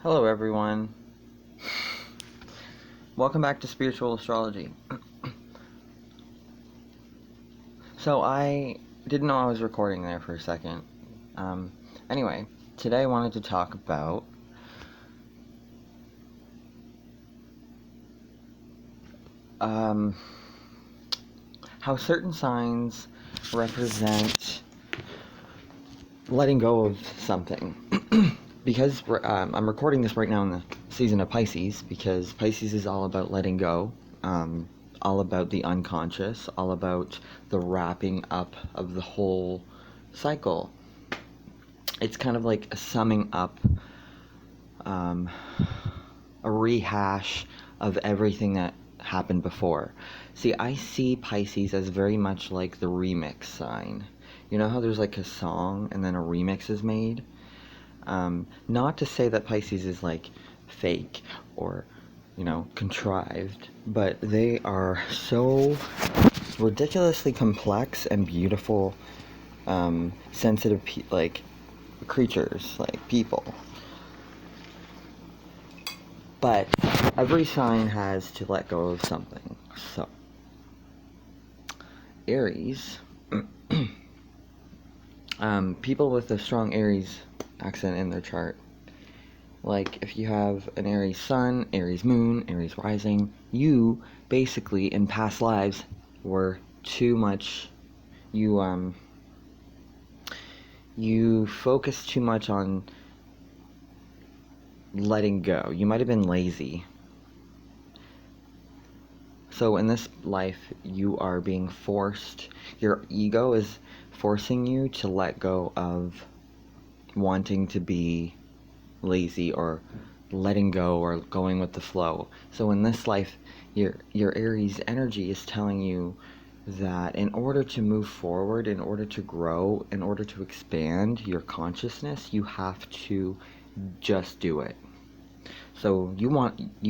Hello, everyone. Welcome back to Spiritual Astrology. So, I didn't know I was recording there for a second. Anyway, today I wanted to talk about how certain signs represent letting go of something. Because I'm recording this right now in the season of Pisces, because Pisces is all about letting go, all about the unconscious, all about the wrapping up of the whole cycle. It's kind of like a summing up, a rehash of everything that happened before. See, I see Pisces as very much like the remix sign. You know how there's like a song and then a remix is made? Not to say that Pisces is like fake or, contrived, but they are so ridiculously complex and beautiful, sensitive, creatures, like people. But every sign has to let go of something. So, Aries, people with a strong Aries accent in their chart, like if you have an Aries sun, Aries moon, Aries rising, you basically in past lives were too much, you focus too much on letting go. You might have been lazy. So in this life, you are being forced, your ego is forcing you to let go of wanting to be lazy or letting go or going with the flow. So in this life, your Aries energy is telling you that in order to move forward, in order to grow, in order to expand your consciousness, you have to just do it. So you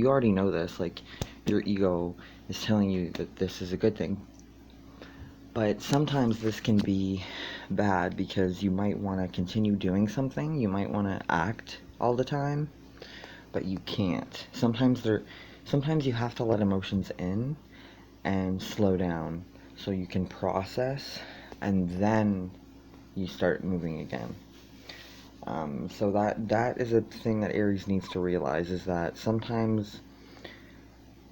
already know this, like your ego is telling you that this is a good thing. But sometimes this can be bad because you might want to continue doing something, you might want to act all the time, but you can't. Sometimes you have to let emotions in and slow down so you can process and then you start moving again. So that is a thing that Aries needs to realize, is that sometimes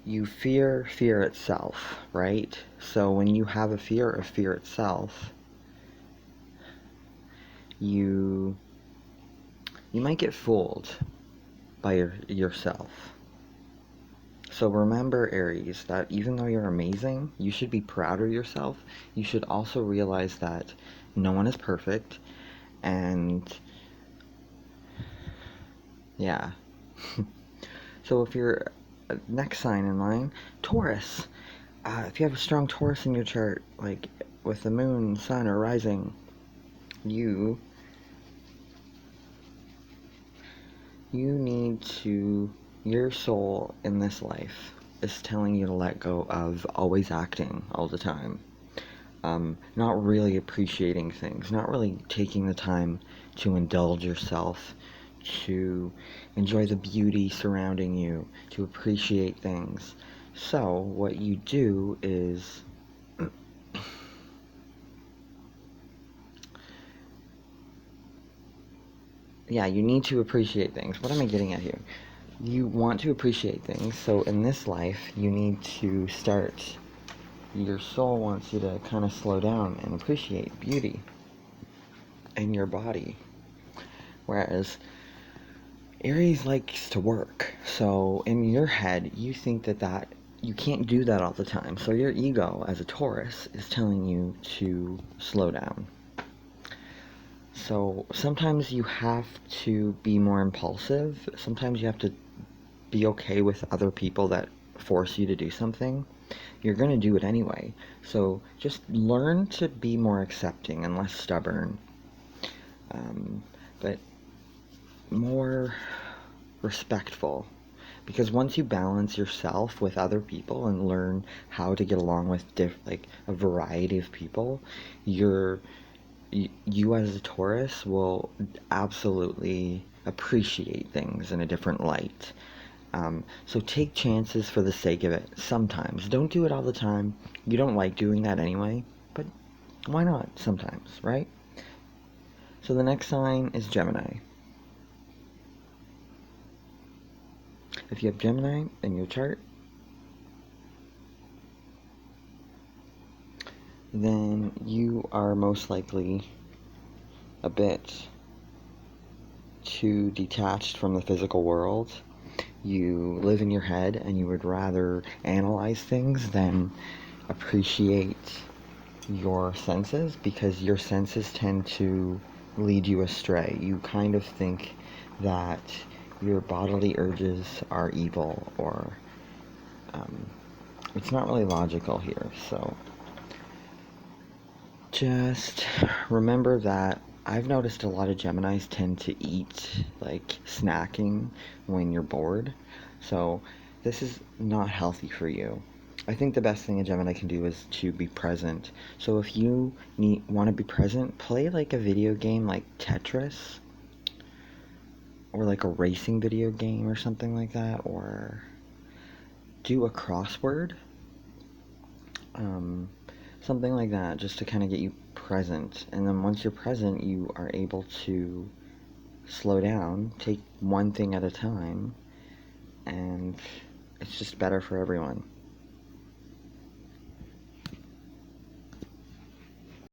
you fear itself, right? So when you have a fear of fear itself, you might get fooled by yourself. So remember, Aries, that even though you're amazing, you should be proud of yourself. You should also realize that no one is perfect, and yeah. So if you're next sign in line, Taurus. If you have a strong Taurus in your chart, like with the moon, sun, or rising, you need to, your soul in this life is telling you to let go of always acting all the time. Not really appreciating things, not really taking the time to indulge yourself, to enjoy the beauty surrounding you, to appreciate things. So, what you do is yeah, you need to appreciate things. What am I getting at here? You want to appreciate things, so in this life, you need to start, your soul wants you to kind of slow down and appreciate beauty in your body. Whereas Aries likes to work, so in your head, you think that you can't do that all the time. So your ego, as a Taurus, is telling you to slow down. So sometimes you have to be more impulsive. Sometimes you have to be okay with other people that force you to do something. You're going to do it anyway. So just learn to be more accepting and less stubborn. But more respectful. Because once you balance yourself with other people and learn how to get along with a variety of people, you as a Taurus will absolutely appreciate things in a different light. So take chances for the sake of it sometimes. Don't do it all the time. You don't like doing that anyway, but why not sometimes, right? So the next sign is Gemini. If you have Gemini in your chart, then you are most likely a bit too detached from the physical world. You live in your head and you would rather analyze things than appreciate your senses, because your senses tend to lead you astray. You kind of think that your bodily urges are evil, or it's not really logical here. So just remember that I've noticed a lot of Geminis tend to eat, like snacking, when you're bored. So this is not healthy for you. I think the best thing a Gemini can do is to be present. So if you want to be present, play like a video game like Tetris, or like a racing video game or something like that, or do a crossword, um, something like that, just to kind of get you present. And then once you're present, you are able to slow down, take one thing at a time, and it's just better for everyone.